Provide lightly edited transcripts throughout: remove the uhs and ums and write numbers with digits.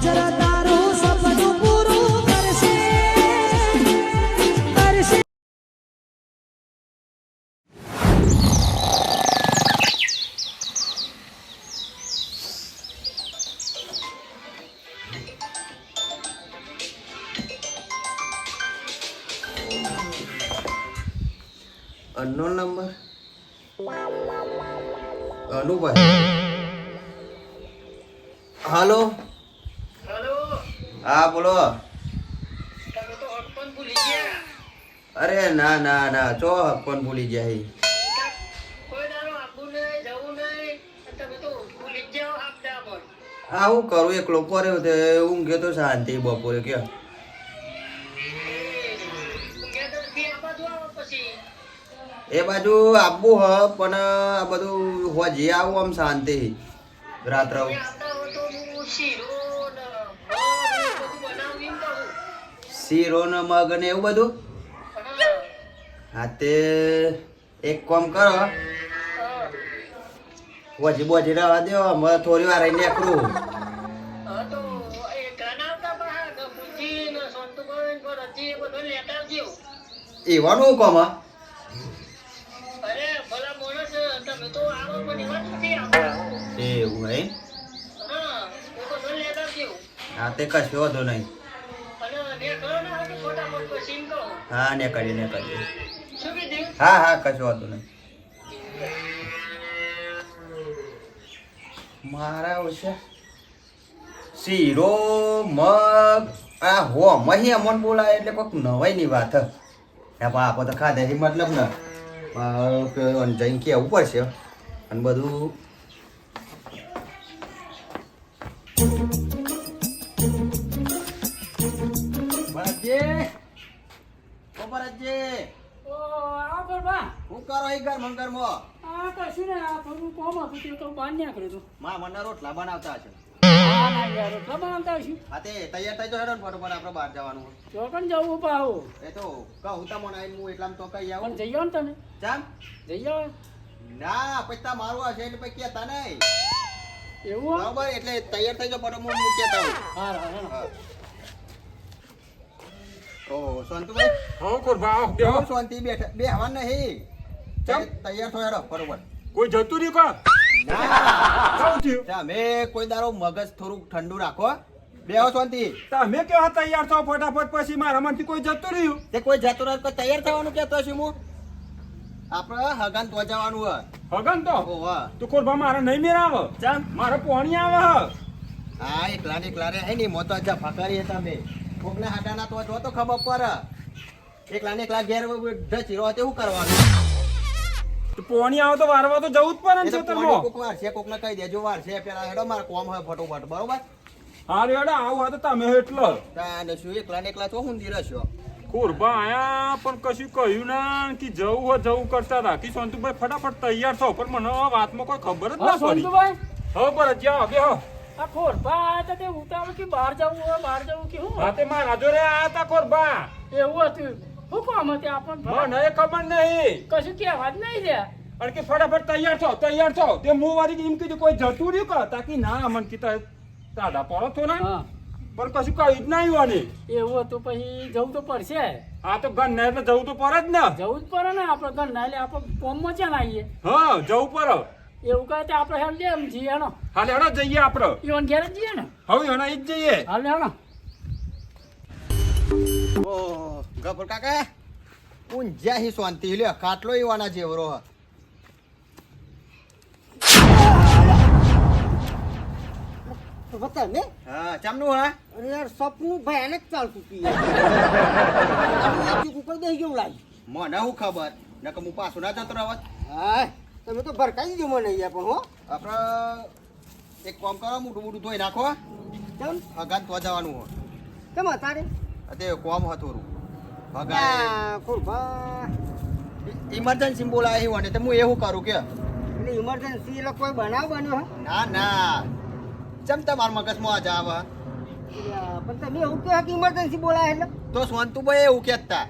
Future તારું સપનું પૂરું કરશે કરશે. Unknown number Anubhai. હાલો હેલો, હા બોલો. તમે તો હક પણ ભૂલી ગયા. અરે ના ના ના ચો પણ ભૂલી ગયા હી. કોઈ દાડો આપવું નહીં, જવું નહીં, અને તમે તો ભૂલી જ જાઓ આપડા પર. હા હું કરું એકલો પડ્યો તે ઊંઘે તો શાંતિ બપોરે કે ઊંઘ્યા તો નથી, આ બાજુ આવો પછી. એ બાજુ આપવું હ પણ આ બધું હોજી આવું આમ શાંતિ રાત્રે. તમે આવતા હો તો હું શીરો ને મગ ને બધું બનાવું એમ કહું. શીરો ને મગ ને એવું બધું. હા, હા તે એક કામ કરો હા. હોજી બોજી રહેવા દો અમે થોડી વાર રહીને નીકળું. હા તો એ ઘણા આવતા બહાર ગફુરજી ને સંતુભાઈ ને ભરતજી એ બધું લેતા આવજો. એવાનું કામ હ? અરે ભલા માણસ, તમે તો આવો પણ એવા જ નથી આવતા. એવું હે? હા, એ બધું લેતા આવજો. હા તે કશો વાંધો નહીં. અને ને કરો ને હવે ફટાફટ પછી એમ કહો. હા ને કરીએ. શું કીધું? હા હા કશો વાંધો નહીં. મારા ઓછા શીરો મગ આ હો મહી અમન બોલાય એટલે કોઈક નવાઈની વાત હ. આપો તો ખાધે છે મતલબ ને જઈને કેવું પડશે અને બધું. ઓ આ બરબા હું કરો એ ઘરમાં આ કશું ને આ થોડું કોમ હતું તે તો બહાર નીકળ્યું હતું. માં મને રોટલા બનાવતા છે. હા ના યાર એટલા બનાવતા હશું. હા તે તૈયાર થઈ જાવ હેડો ને ફટોફટ આપણે બહાર જવાનું હોય. ચોકન જવું પાહો એ તો કહું તમને આવીને હું એટલામાં તો કઈ આવું. પણ જઈ આવો ને તમે જામ જઈ આવો ના પૈસા મારું હશે એટલે પછી કહેતા નહીં એવું હે? બરાબર એટલે તૈયાર થઈ જાવ ફટોફટ હું કહેતા હોઉં. હા હા ઓ શાંતુભાઈ હા કોરબા આવો બેહો. બહુ શાંતિ બે હવા નહીં ચમ? તૈયાર થયો હેડો બરોબર. કોઈ જતું રહ્યું કા ના શું થયું તમે કોઈ દારો મગજ થોડુંક ઠંડુ રાખો બેહો શાંતિ. તમે કેવા તૈયાર છો ફટાફટ પછી મારા માંથી કોઈ જતું રહ્યું તે કોઈ જતો રહે કોઈ તૈયાર થવાનું કહેતો હશે હું આપણે હગાન તો જવાનું હોય. હગન તો ઓ વાહ તું કોરબા મારે નહીં મેર આવે ચાલ મારે પોણી આવે હ. હા એકલા રે હે ની મોતો અજા ફકારી તમે કોકના હાટાના તો જો તો ખબર પડે એકલા ઘેર ઢચીરો હોય તો શું કરવાનું. તો પોણી આવે તો વારવા તો જવું જ પડે ને એ તો ખેતરમાં. કોક વાર છે કોકને કહી દેજો વાર છે પેલા હેડો મારે કોમ હોય ફટોફટ બરોબર. હારું હેડો આવું હોય તો તમે એટલો તાને શું એકલા છો હુંદી રહેશો. કોરબા આયા પણ કશું કહ્યું ના કે જવું હોય જવું કરતા હતા કે સંતુભાઈ ફટાફટ તૈયાર થો પણ મને આ વાતમાં કોઈ ખબર જ હા ના પડી. સંતુભાઈ હવે પર જ્યાં બેહો. આ ખોરપા આયા તા તે ઉતાવળ કે બહાર જવું હોય બહાર જવું કે હું હા તે મારા જોડે આયા હતા કોરબા. એવું હતું શું કામ હતી આપણને મને ખબર નહીં કશું કહેવા જ નહીં લે અને કે ફટાફટ તૈયાર થો તે હું વારી એમ કીધું કોઈ જતું રહ્યું કા તાકી ના મન કીધા તાડા પડો તો ને હા પણ કશું કહ્યું જ નહીં વાને. એવું હતું પછી જવું તો પડશે આ તો ગન ને એટલે જવું તો પડે જ ને. જવું જ પડે ને આપણે ઘર ના લે આપણે કોમમાં ચાલ આવીએ હા જવું પડે. એવું કહે તો આપણે હેલ લે એમ જઈએ હેનો હાલે હેડો જઈએ આપડે ઈવન ઘેર જ જઈએ ને હવે એના ઈ જ જઈએ. હાલ હેનો ઓ ગફર કાકા ઊંઝ્યા હી શાંતિ લ્યો ખાટલો ઈવાના જેવરો હ. બતા ને હા ચમનું હા અરે યાર સપનું ભયાનક ચાલતું હતું યાર ઉપર દઈ ગયું લાગી મને હું ખબર નકર હું પાછું ના જતો રહેત. હા તમે તો ભરકાઈ દીધો મને યાર પણ હો આપણે એક કામ કરો મોટું ધોઈ નાખો કેમ હગાન તો જવાનું હોય. કેમ તારે તે કોમ હતું હગા ખુરભા ઇમરજન્સી બોલાય હોય ને તો હું એવું કરું કે એટલે ઇમરજન્સી એટલે કોઈ બનાવ બન્યો હે ના ના ચમ તમારા મગજમાં આ જાવ પણ તમે એવું કહો કે ઇમરજન્સી બોલાય એટલે તો શાંતુભાઈ એવું કહેતા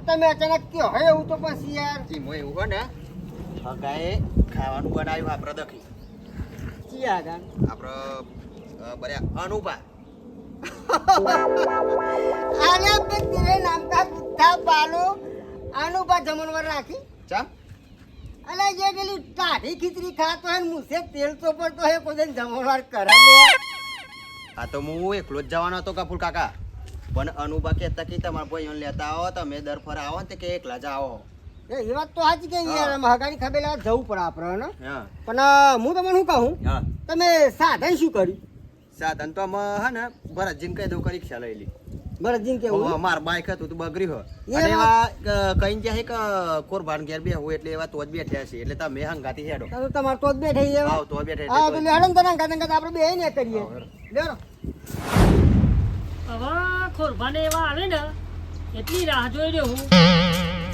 તમે અચાનક કયો હે એવું તો પછી યાર ચીમો એવું હોય ને હગાએ ખાવાનું બનાવ્યું આપણે દખી ચિયા ગાન આપણે બરાબર અનુભા આને બે તેરે નામ કા કુત્તા પાલો અનુભા જમણવાર રાખી ચા અલે જે પેલી ટાઢી ખીચડી ખાતો હે ને મુસે તેલ ચોપડતો હે કોઈ જમણવાર કરે લે આ તો હું એકલો જ જવાનો હતો કપૂર કાકા પણ અનુભા કહેતા કે તમારા ભાઈઓને લેતા આવો તમે દર ફર આવો ને તે કે એકલા જ આવો એ વાત તો સાચી કે યાર મહાગાની ખબર લેવા જવું પડે આપણે ને હા પણ હું તમને શું કહું હા તમે સાધન શું કર્યું સાધન તો અમે હે ને ભરતજીને કહી દઉં કે રિક્ષા લઈ લી ભરતજીને કેવું માર બાઈક હતું તો બગડી હોય એ અને વાત- એવા કઈ ગયા છે કે કોરબાન ઘેર બે હોય એટલે એવા તો જ બેઠ્યા છે એટલે તમે હંગાતી હેડો તો તમારે તો જ બેઠા છીએ આવ તો બેઠા હા એટલે તો તો જ. લેડો ને તને અંગાત આપણે બે ને કરીએ લેડો હવે ખોરભાને એવા આવે ને એટલી રાહ જોઈ રહ્યો હું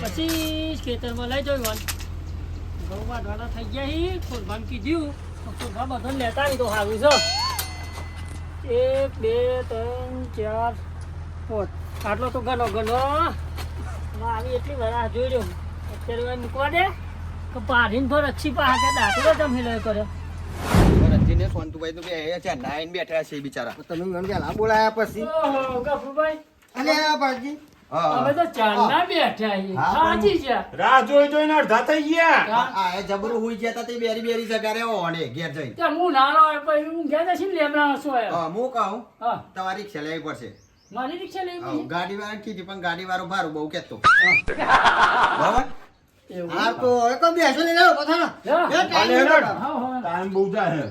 પછી ખેતરમાં લઈ જવું ઘઉં વાઢવાના થઈ ગયા હી ખોરભાને કીધું તો ખોરભા બધાને લેતા આવી તો સારું છે 1 2 3 4 5 આટલો તો ગણો હવે આવી એટલી રાહ જોઈ રહ્યો અત્યારે હવે મૂકવા દે કે પાડીને ભર અચ્છી પાસે કે દાખલો તમે લઈ કર્યો ભરતજીને સોનતુભાઈ તો બે છે નાઈન બેઠા છે બિચારા તમે મને વહેલા બોલાયા પછી ઓહો ગફુરભાઈ અલે આ ભરતજી અમે તો ચાંદના બેઠા છીએ હા, સાચી છે રાહ જોઈ જોઈને અડધા થઈ ગયા આ એ જબરું હુઈ ગયા તા તે બેરી બેરી જગાડે ઓને ઘેર જઈ ત્યાં હું નાનો હોય પછી હું ગયા તા લેમડા હસો હા હું કહું હા તમારી રિક્ષા લેવી પડશે મારી રિક્ષા લેવી હા, પડી? ગાડી વાળા કીધી પણ ગાડી વાળો ભારું બહુ કહેતો બરાબર એવું? હા તો હવે તો બેસો ને લેડો પથાનો હા. એ ટાઈમ હાલે, લેડો. હા, હા. ટાઈમ બહુ જાય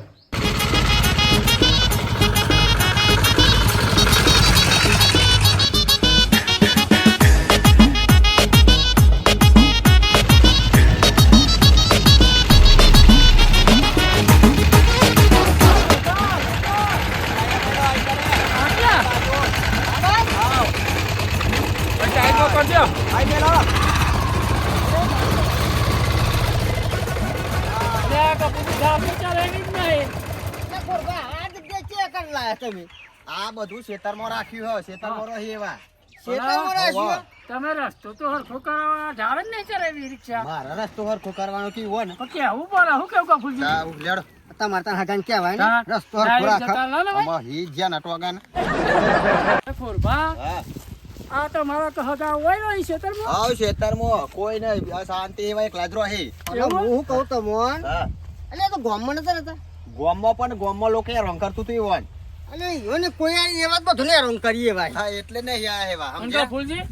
આટલા? ટાઈમ કરજો લે, કપૂરની ધાબળી ચલાવી જ નહીં. એ કોરબા, આ જગ્યાએ ચે કરી લાયા તમે આ બધું ખેતરમાં રાખ્યું હોય ખેતરમાં રહી એવા શેતામાં રાખ્યું? તમે રસ્તો તો હરખો કરાવવા ઝાડ જ નહીં ચલાવી રિક્ષા મારા રસ્તો હરખો કરવાનો કેવું હોય ને પણ કેવું પડે હું કેવું કપૂરજી જા, લેડો તમારે ત્યાં હગાને કહેવાય ને હા. રસ્તો હરખો ડાયરેક્ટ રાખો. જતા ના ને ભાઈ? આમાં હી જ્યાં નટવાગા ને ખોરભા, હા આ તમારા કહતા હોય ને ઈ ખેતરમાં? આવ ખેતરમાં કોઈ નહીં આ શાંતિ એવા એકલા જ રહે અને હું કહું તમોન હા એટલે એ તો ગામમાં નતા રહેતા ગામમાં પણ ગામમાં લોકો હેરાન કરતું હતું એવું અને ઈવોને કોઈ આ એ વાત બધું ને હેરાન કરીએ ભાઈ હા એટલે નહીં આ એવા અને સમજ્યા કપૂરજી,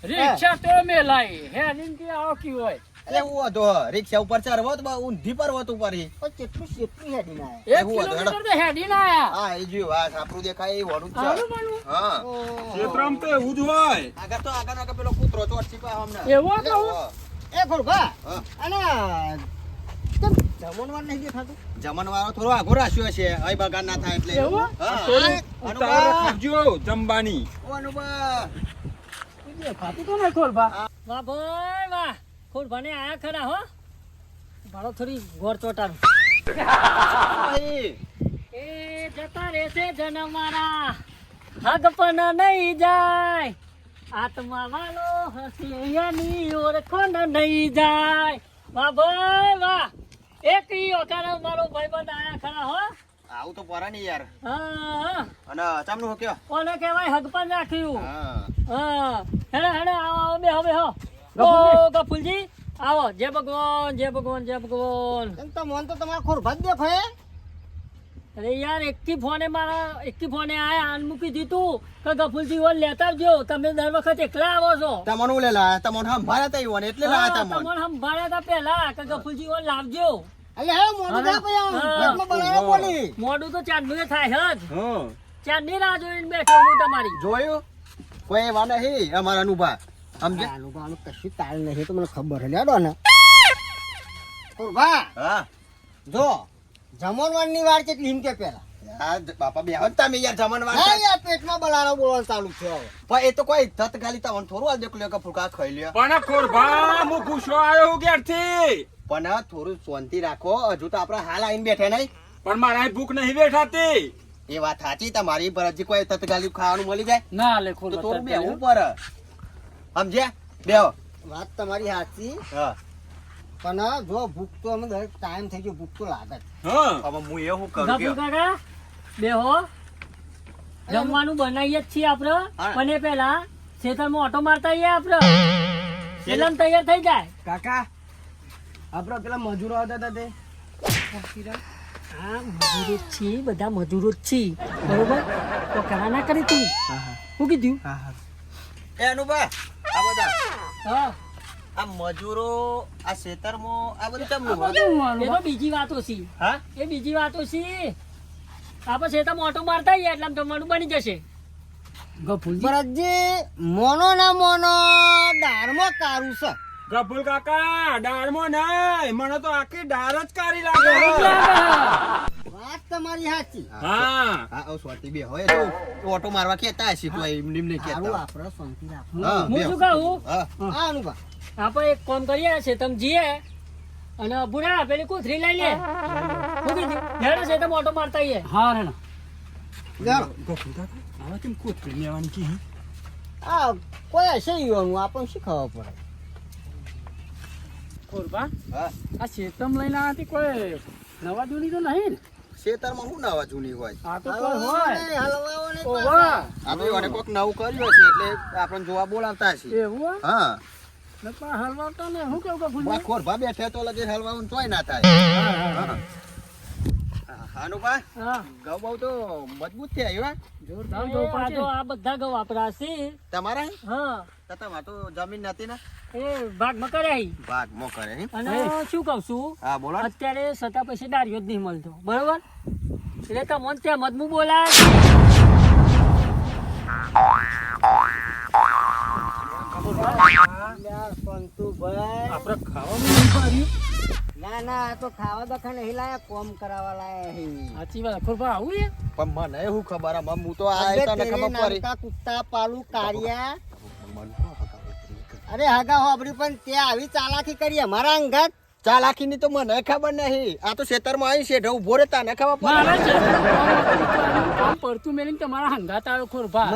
રિક્ષા તો મેલાઈ હે નીંદી આવો કી હોય એટલે એવું હતું રિક્ષા ઉપર ચડવો તો ઊંધી પર હતું પરી પણ કેટલું હેડી ના 1 એવું હતું, કિલોમીટર તો હેડીને આયા. હા એ જોયું આ સાપરું દેખાય એ વળું જ છે સારું બન્યું. હા ક્ષેત્રમાં તો એવું જ હોય આગળ તો આગળ પેલો કૂતરો ચોટછી પા હમણાં એવું હતું? એ ખોરભા હા. અને કેમ જમણવાર નહીં દેખાતું જમણવારો થોડો આગો રાખ્યો છે અહીં બગાડ ના થાય એટલે એવું? હા ઉતાવળ રાખજો જમવાની અનુભવ દેખાતું તો નહીં ખોરભા. વાહ ભાઈ વાહ, ખોરભાને આયા ખરા હો. ભાડો થોડી ગોળ ચોટાડું. એ જતા રહેશે જન્મ મારા, હગ પણ નહીં જાય, આત્મા વાલો હસી એની ઓળખો ન નહીં જાય. વાહ ભાઈ વાહ, એક ઈ ઓકાનો મારો ભાઈબંધ આયા ખરા હો. આવું તો પરા નહીં યાર હા, અને ચમનું હો કયો કોને કહેવાય હગ પણ રાખ્યું. હા હા, હેડો હેડો આવો બેહો બેહો. ઓ ગફુલજી આવો, જય ભગવાન જય ભગવાન જય ભગવાન. એમ તો મન તો તમારા ખોરભા જ દેખાય અરે યાર એકથી ફોને આયા આન મૂકી દીધું કે ગફુલજી ઓલ લેતા આવજો, તમે દર વખત એકલા આવો છો. તમને હું લેલા તમને સંભાળ્યા તા ઈવોને એટલે લાયા હા, તમને તમને સંભાળ્યા હતા પેલા કે ગફુલજી ઓલ લાવજો. એટલે હે મોઢું હા. દા ભાઈ આમ હા. પેટમાં બલાડો બોલી મોડું તો ચાંદનું થાય જ, હા ચાંદની રાહ જોઈને બેઠો હું તમારી. જોયું કોઈ એવા નહીં અમારા અનુભવ સમજે આનું કશું તાલ નહીં તો મને ખબર હે લેડો ને ખોરભા હા જો જમણવારની વાર કેટલી હિમ કે પેલા બાપા બે તમે યાર જમણવાર હા થાય. યાર પેટમાં બલાડો બોલવાનું ચાલુ છે હવે પણ એ તો કોઈ તત ગાલી તમને થોડું આ દેખ લ્યો કે ફૂલકા ખાઈ લ્યો પણ ખોરભા હું પૂછો આવ્યો હું ઘેરથી પણ આ થોડું શાંતિ રાખો હજુ તો આપણે હાલ આવીને બેઠા નહીં પણ મારા અહીં ભૂખ નહીં બેઠાતી એ વાત સાચી તમારી પર હજી કોઈ તત ગાલી ખાવાનું મળી જાય ના લે તો ખોલો થોડું બેહવું પર સમજ્યા બેહો વાત તમારી સાચી હા પણ જો ભૂખ તો અમે ટાઈમ થઈ ગયો ભૂખ તો લાગે જ. હા હવે હું એવું કરું ગફુર કે કાકા બેહો, જમવાનું બનાવીએ જ છીએ આપણે હા. પણ એ પહેલા ખેતરમાં ઓટો મારતા આવીએ આપણે સેલમ તૈયાર થઈ જાય કાકા આપડે પેલા મજૂરો આવતા હતા તે હા મજૂરો જ છીએ બધા મજૂરો જ છીએ બરોબર તો કરા ના કરી તું શું કીધું એ અનુભા આ બધા હા આ મજૂરો આ ખેતરમાં આ બધું કેમનું એ તો બીજી વાતો છે હા એ બીજી વાતો છે આપણે ખેતરમાં ઓટો મારતા આવીએ એટલે આમ જમવાનું બની જશે ભરતજી મોનો ના મોનો દાળમાં કારું છે ગફુલ કાકા દાળમાં નહીં મને તો આખી દાળ જ કાઢી લાગે વાત તમારી સાચી હા હા સ્વાતિ બે હોય તો ઓટો મારવા કેતા હશે તો એમ નિમને સારું કેતા આપણે શાંતિ રાખો હા હું શું કહું હા હા અનુભા આપણે એક કામ કરીએ છે તમે જઈએ અને બુરા પેલી કોથરી લઈ લે મૂકી દે હેડો છે તમે ઓટો મારતા આવીએ હા હેડો ગફુલ કાકા આવા કેમ કોથળી લેવાની કી આ કોઈ હશે યુવાનું આપણને શી ખબર પડે કોરબા હા આ શેતમ લઈને આતી કોઈ નવા જૂની તો નહીં ને ખેતરમાં શું નવા જૂની હોય આ તો કોઈ હોય હલવાઓ ને ઓવા આ તો એને કોક નવું કર્યું હશે એટલે આપણને જોવા બોલાવતા હશે એવું હા નકા હલવાતા ને હું કેવું કે બા ખોરભા બેઠે તો લગે હલવાનું તોય ના થાય હા હાનુભા હા ગૌ બહુ તો મજબૂત છે આવ્યા જોરદાર ગૌ પાછે આ બધા ગૌ આપણા છે તમારા હા તમારે તો જમીન નથી ને એ ભાગમાં કર્યા ભાગ મો કરે હે અને શું કહું છું હા બોલો ને. અત્યારે સતા પછી દારિયો જ નહીં મળતો બરોબર એટલે તમને ત્યાં મજમું બોલાય પંતુભાઈ આપણે ખાવાનું નહીં પાડ્યું ના ના આ તો ખાવા દખા નહીં લાયા કોમ કરાવવા લાયા હે સાચી વાત ખોરબા આવું એ પણ મને શું ખબર આ હું તો આ અબે તને તેરે ખબર પડી નાનકા કુત્તા પાલું કાઢ્યા અરે હગા હોબડી પણ તે આવી ચાલાકી કરી અમારા અંગત ચાલાકીની તો મને ખબર નહીં આ તો ખેતરમાં આવી છે ઉભો રે તને ખબર મારા પડે કામ પડતું મેલીને તમારા હંગાત આવ્યો ખોરબા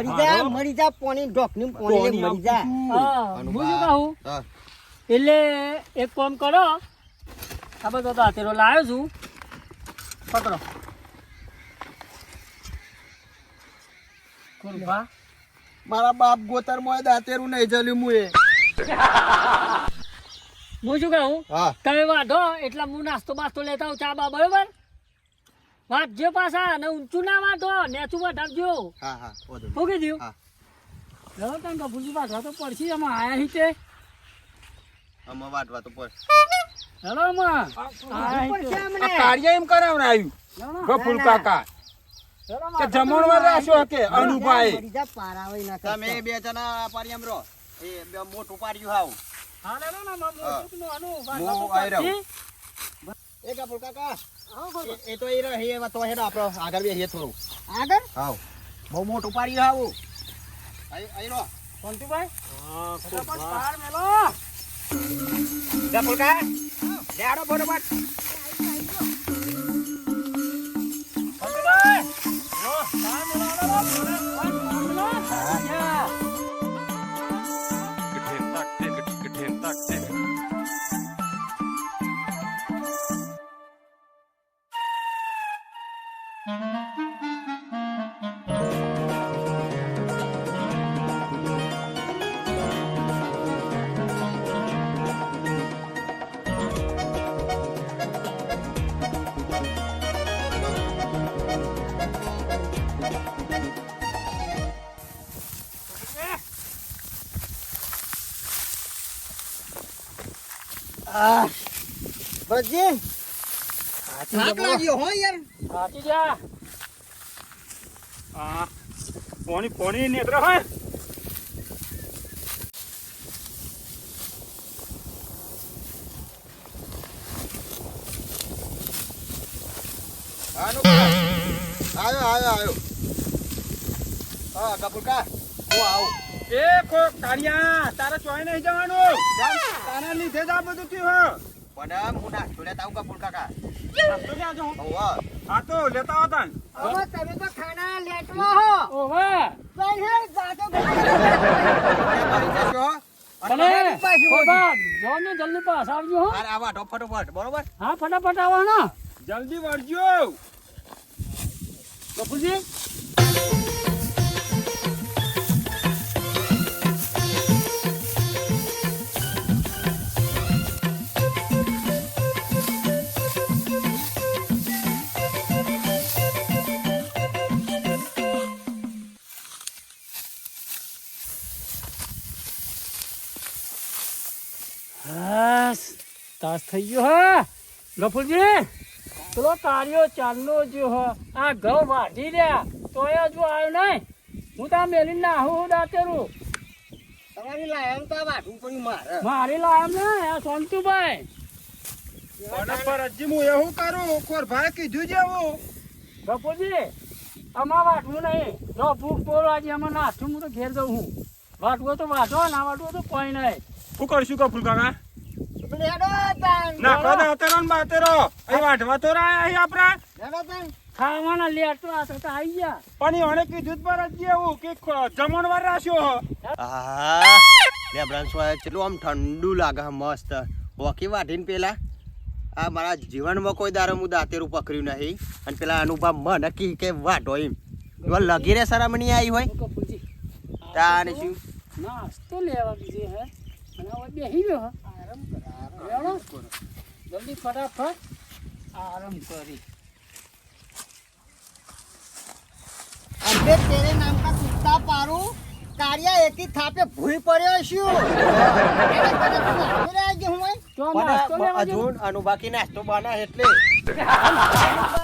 મરી જા પોણી ઢોકની પોણી લે, મરી જા હા હું શું કહું હા એટલે એક કામ કરો આ બધો દાંતેરો લાવ્યો છું પકડો ખોરબા મારા બાપ ગોતરમાં દાંતેરું નહીં જલ્યું મુએ હું શું કહું હા તમે વાંધો એટલે હું નાસ્તો બાસ્તો લેતા આવું ચા બા બરોબર વાંચજો પાછા અને ઊંચું ના વાંધો નેચું વધારજો હા હા ઓધો શું કીધું હા ચલો કંઈ કપૂરજી વાંધવા તો પડશે આમાં આયા હી તે આમાં વાટવા તો પર હેલો આમાં આયા હી તે. આ કાર્ય એમ કરાવડાયું ગફુલ કાકા કે જમણવાર રાખ્યો કે અનુભાઈ મરી જા પારાવાય ના તમે બે જણા પારિયામ રહો એ બે મોટું પાડ્યું હાવ હા હેલો ના મામો હા. છોકનું આનું હું વાંધવા તો આઈ રહ્યો. પડશે. એ કાપડ કાકા એ તો એ રહે એમાં તો હેડો આપણો આગળ બે હે થોડું આગળ હાવ બહુ મોટું પાડ્યું હાવ આઈ રહો કોંતીભાઈ હા, ફટાફટ ખોરબા. બહાર મેલો કાપડ કા લેડો ફટાફટ કોંતીભાઈ લો બહાર મેલો લો બહાર મેલો યા ભરતજી થાક લાગ્યો હો યાર સાચી જા આ પોણી નેત્ર હોય આયો હા કાપડ કા હું આવું એ કાળિયા તારે ચોય નહીં જવાનું તારા લીધે જ આ બધું થયું પણ હું નાસ્તો લેતા આવું કાપડ કાકા નાસ્તો ક્યાં જો હોવા આ તો લેતા હતા ને હવે તમે તો ખાના લેટવા હો ઓવે પહેલા જાતો ભલે ખોરબા જો ને જલ્દી પાસ આવજો હો અરે આવા ફટોફટ બરોબર હા ફટાફટ આવો ને જલ્દી વળજો કપૂરજી તાસ થઈ ગયો હા ગફુરજી પેલો કાર્યો ચાલનો જો હ આ ઘઉં વાઢી રહ્યા તોય હજુ આવ્યો નહીં હું ત્યાં મેલીને નાહું દાંતેરું તમારી લાયમ તો આ વાઢવું પડ્યું મારે મારી લાયમ ને આ સોનતુભાઈ પણ ફરજી હું એવું કરું ખોરભાઈ કીધું જેવું ગફુરજી આમાં વાટવું નહીં જો ભૂખ બોલો આજે આમાં નાથું હું તો ઘેર જઉં હું વાટવું તો વાટો ના વાટવું તો કોઈ નહીં શું કરશું કપૂર કાકા લેડો તાન ના કહો દાતેરો ને બાતેરો અહીં વાઢવા તો રાય અહીં આપણા લેડો તાન ખાવાના લેટો આ તો આવી ગયા પણ એણે કીધું જ ફરજી એવું કે જમણવાર રાખ્યો આહા લેબડાન્સ વાળા ચેટલું આમ ઠંડુ લાગે છે મસ્ત વોકી વાઢીને પેલા આ મારા જીવનમાં કોઈ દારો હું દાંતેરું પકડ્યું નહીં અને પેલા અનુભવ મને કે વાઢો એમ લગી રે સરામણી આવી હોય ગફુરજી તાને શું નાસ્તો લેવા બીજે હે અને હવે બેસી ગયો આરામ કરો જલ્દી ફટાફટ આરામ કરી અંબે તેરે નામ કા કુત્તા પારું કારિયા એકી થાપે ભૂઈ પડ્યો શું એને કરે તું આવી રહ્યા છે હું તો નાસ્તો લેવા હજુ અનુભવ નાસ્તો બના એટલે